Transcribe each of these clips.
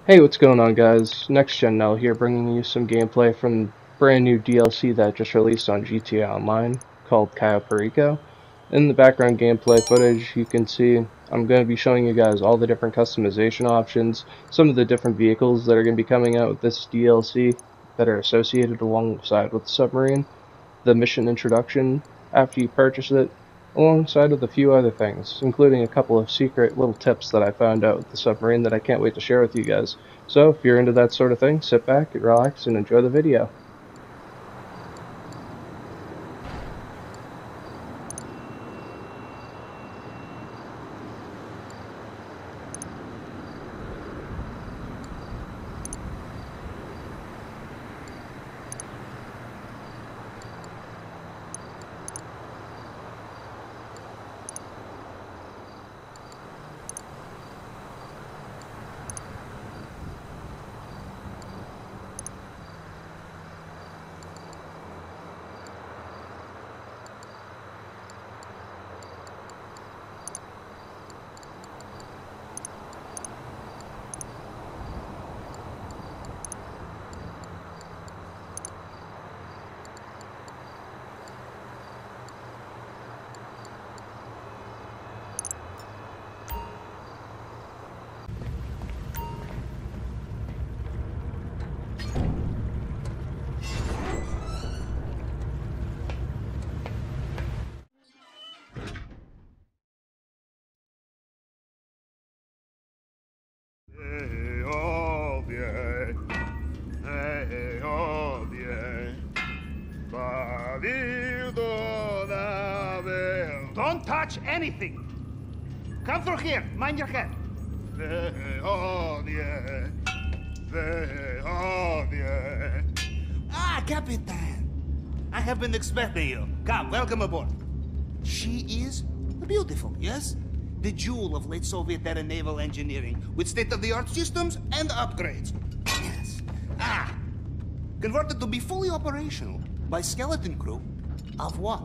Hey, what's going on, guys? NextGenNel here, bringing you some gameplay from brand new DLC that just released on GTA Online called Cayo Perico. In the background gameplay footage, you can see I'm going to be showing you guys all the different customization options, some of the different vehicles that are going to be coming out with this DLC that are associated alongside with the submarine, the mission introduction after you purchase it, alongside with a few other things, including a couple of secret little tips that I found out with the submarine that I can't wait to share with you guys. So if you're into that sort of thing, sit back, relax, and enjoy the video. Don't touch anything! Come through here, mind your head. Ah, Capitan! I have been expecting you. Come, welcome aboard. She is beautiful, yes? The jewel of late Soviet era naval engineering, with state-of-the-art systems and upgrades. Yes. Converted to be fully operational by skeleton crew of what?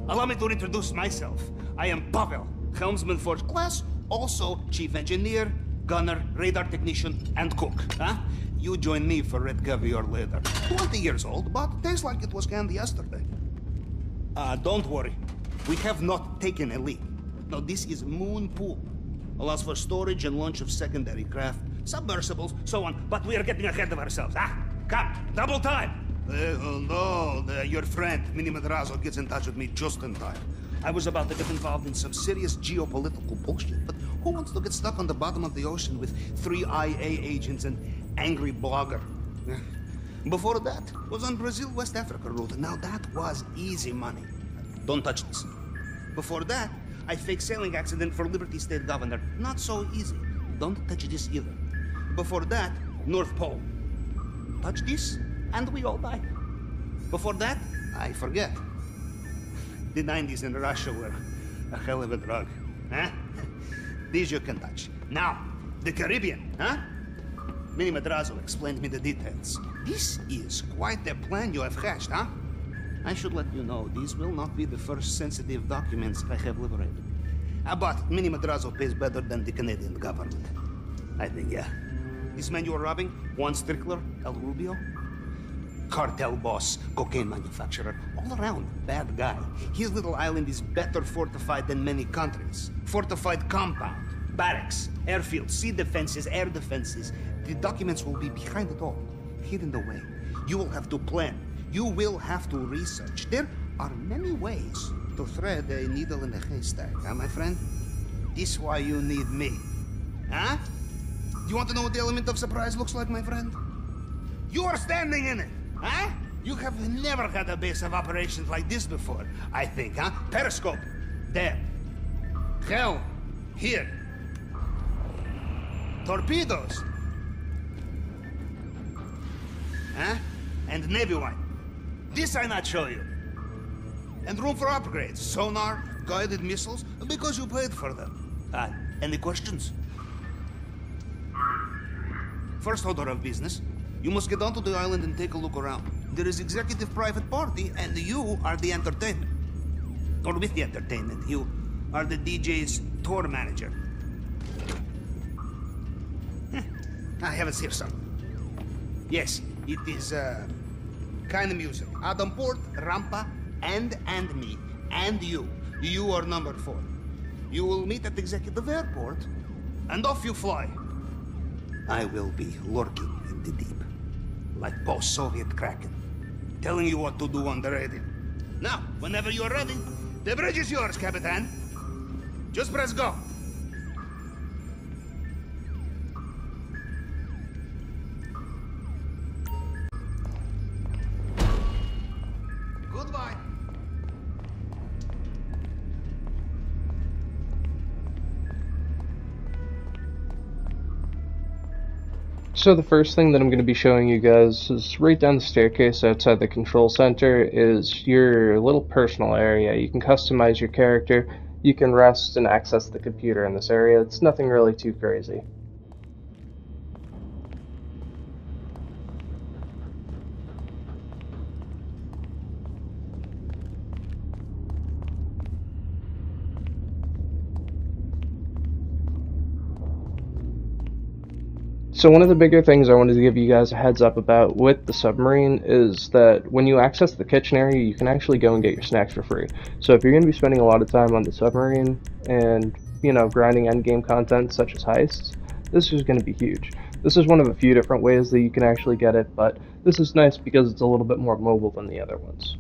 Allow me to introduce myself. I am Pavel, helmsman first class, also chief engineer, gunner, radar technician, and cook. You join me for red caviar later. 20 years old, but tastes like it was canned yesterday. Don't worry. We have not taken a leak. No, this is moon pool. Allows for storage and launch of secondary craft, submersibles, so on. But we are getting ahead of ourselves. Come, double time. Your friend, Mini Madrazo, gets in touch with me just in time. I was about to get involved in some serious geopolitical bullshit, but who wants to get stuck on the bottom of the ocean with 3 IA agents and angry blogger? Before that, was on Brazil-West Africa route. Now that was easy money. Don't touch this. Before that, I faked sailing accident for Liberty State Governor. Not so easy. Don't touch this either. Before that, North Pole. Touch this, and we all die. Before that, I forget. The 90s in Russia were a hell of a drug, These you can touch. Now, the Caribbean, Mini Madrazo explained me the details. This is quite a plan you have hatched, I should let you know, these will not be the first sensitive documents I have liberated. But Mini Madrazo pays better than the Canadian government. I think, yeah. This man you are robbing, Juan Strickler, El Rubio? Cartel boss, cocaine manufacturer, all around bad guy. His little island is better fortified than many countries. Fortified compound, barracks, airfields, sea defenses, air defenses. The documents will be behind it all, hidden away. You will have to plan. You will have to research. There are many ways to thread a needle in a haystack, my friend? This why you need me. You want to know what the element of surprise looks like, my friend? You are standing in it, You have never had a base of operations like this before, I think, Periscope, there. Helm, here. Torpedoes. And Navy wine. This I not show you. And room for upgrades, sonar, guided missiles, because you paid for them. Any questions? First order of business, you must get onto the island and take a look around. There is executive private party, and you are the entertainment. Or with the entertainment, you are the DJ's tour manager. I have here some. Yes, it is, kind of music. Adam Port, Rampa, and me, and you. You are number 4. You will meet at Executive Airport, and off you fly. I will be lurking in the deep, like post-Soviet Kraken, telling you what to do on the radio. Now, whenever you are ready, the bridge is yours, Capitan. Just press go. Goodbye. So the first thing that I'm going to be showing you guys is right down the staircase outside the control center is your little personal area. You can customize your character, you can rest and access the computer in this area. It's nothing really too crazy. So one of the bigger things I wanted to give you guys a heads up about with the submarine is that when you access the kitchen area, you can actually go and get your snacks for free. So if you're going to be spending a lot of time on the submarine and, you know, grinding endgame content such as heists, this is going to be huge. This is one of a few different ways that you can actually get it, but this is nice because it's a little bit more mobile than the other ones.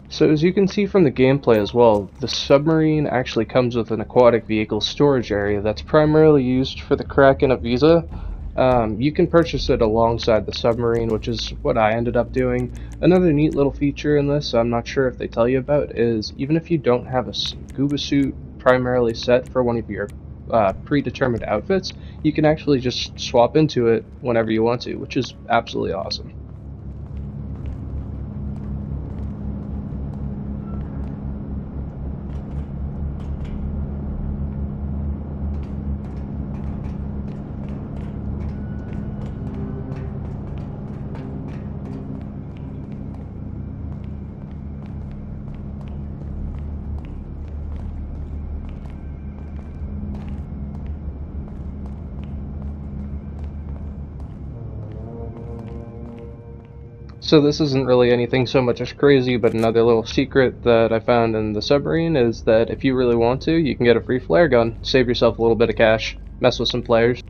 So as you can see from the gameplay as well, the submarine actually comes with an aquatic vehicle storage area that's primarily used for the Kraken of Visa. You can purchase it alongside the submarine, which is what I ended up doing. Another neat little feature in this, I'm not sure if they tell you about, is even if you don't have a scuba suit primarily set for one of your predetermined outfits, you can actually just swap into it whenever you want to, which is absolutely awesome. So this isn't really anything so much as crazy, but another little secret that I found in the submarine is that if you really want to, you can get a free flare gun, save yourself a little bit of cash, mess with some players.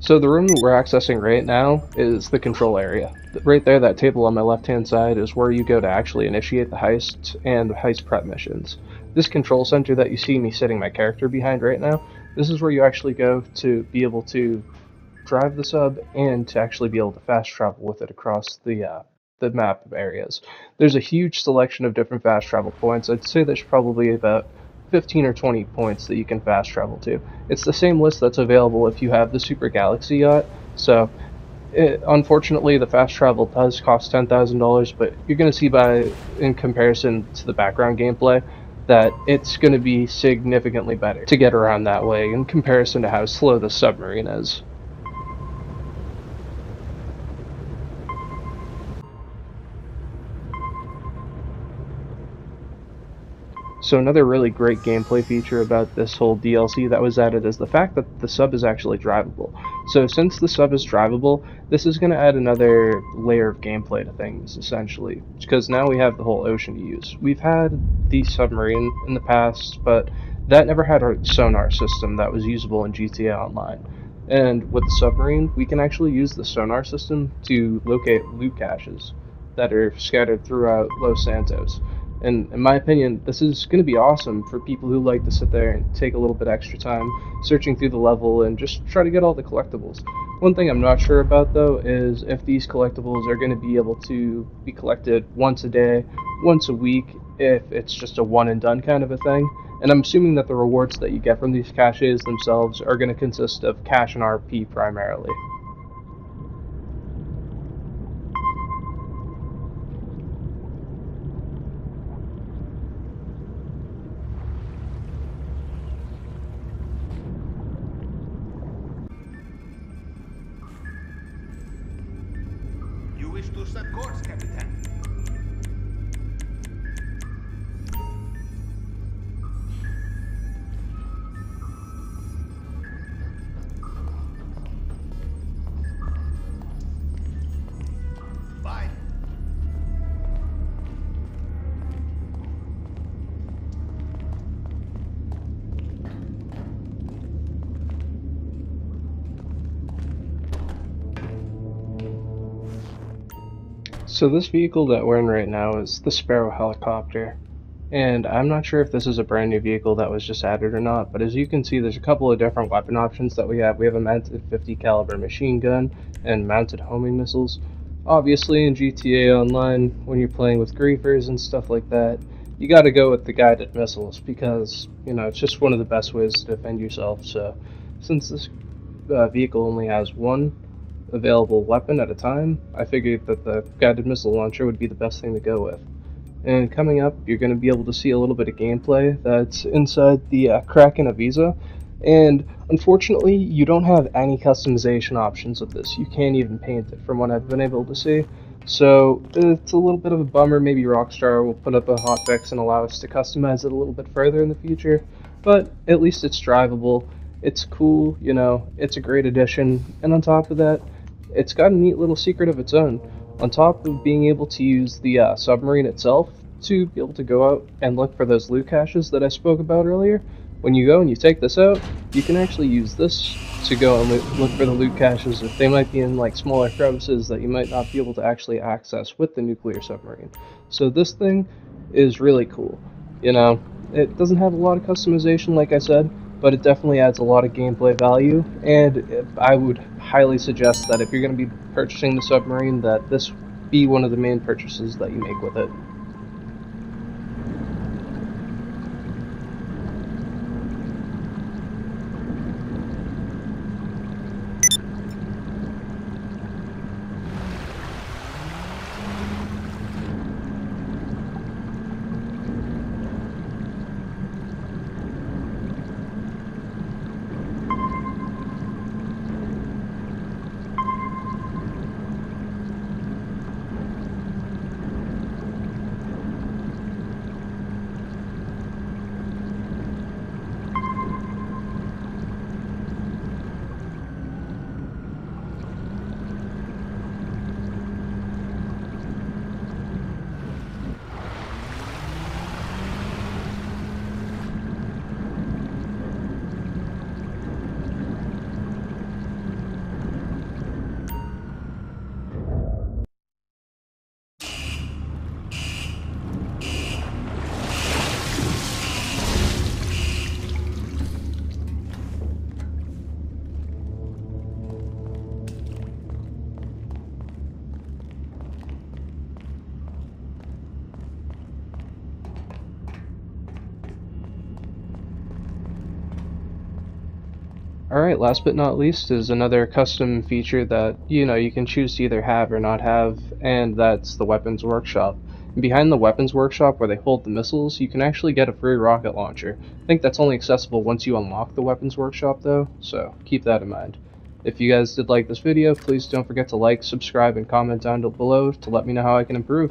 So the room that we're accessing right now is the control area. Right there, that table on my left-hand side is where you go to actually initiate the heist and the heist prep missions. This control center that you see me sitting my character behind right now, this is where you actually go to be able to drive the sub and to actually be able to fast travel with it across the map of areas. There's a huge selection of different fast travel points. I'd say there's probably about 15 or 20 points that you can fast travel to. It's the same list that's available if you have the Super Galaxy yacht, so unfortunately the fast travel does cost $10,000, but you're going to see in comparison to the background gameplay, that it's going to be significantly better to get around that way in comparison to how slow the submarine is. So another really great gameplay feature about this whole DLC that was added is the fact that the sub is actually drivable. So since the sub is drivable, this is going to add another layer of gameplay to things, essentially, because now we have the whole ocean to use. We've had the submarine in the past, but that never had a sonar system that was usable in GTA Online. And with the submarine, we can actually use the sonar system to locate loot caches that are scattered throughout Los Santos. And in my opinion, this is going to be awesome for people who like to sit there and take a little bit extra time searching through the level and just try to get all the collectibles. One thing I'm not sure about though is if these collectibles are going to be able to be collected once a day, once a week, if it's just a one and done kind of a thing. And I'm assuming that the rewards that you get from these caches themselves are going to consist of cash and RP primarily. You wish to set course, Captain. Bye. So this vehicle that we're in right now is the Sparrow helicopter, and I'm not sure if this is a brand new vehicle that was just added or not, but as you can see there's a couple of different weapon options that we have. We have a mounted 50 caliber machine gun and mounted homing missiles. Obviously in GTA Online, when you're playing with griefers and stuff like that, you gotta go with the guided missiles because, you know, it's just one of the best ways to defend yourself. So since this vehicle only has one available weapon at a time, I figured that the guided missile launcher would be the best thing to go with. And coming up, you're going to be able to see a little bit of gameplay that's inside the Kraken Avisa. And unfortunately, you don't have any customization options with this. You can't even paint it from what I've been able to see. So it's a little bit of a bummer. Maybe Rockstar will put up a hotfix and allow us to customize it a little bit further in the future. But at least it's drivable. It's cool, you know, it's a great addition. And on top of that, it's got a neat little secret of its own. On top of being able to use the submarine itself to be able to go out and look for those loot caches that I spoke about earlier, when you go and you take this out, you can actually use this to go and look for the loot caches if they might be in like smaller crevices that you might not be able to actually access with the nuclear submarine. So this thing is really cool. You know, it doesn't have a lot of customization like I said, but it definitely adds a lot of gameplay value, and I would highly suggest that if you're going to be purchasing the submarine, that this be one of the main purchases that you make with it. Alright, last but not least is another custom feature that, you know, you can choose to either have or not have, and that's the weapons workshop. And behind the weapons workshop where they hold the missiles, you can actually get a free rocket launcher. I think that's only accessible once you unlock the weapons workshop though, so keep that in mind. If you guys did like this video, please don't forget to like, subscribe, and comment down below to let me know how I can improve.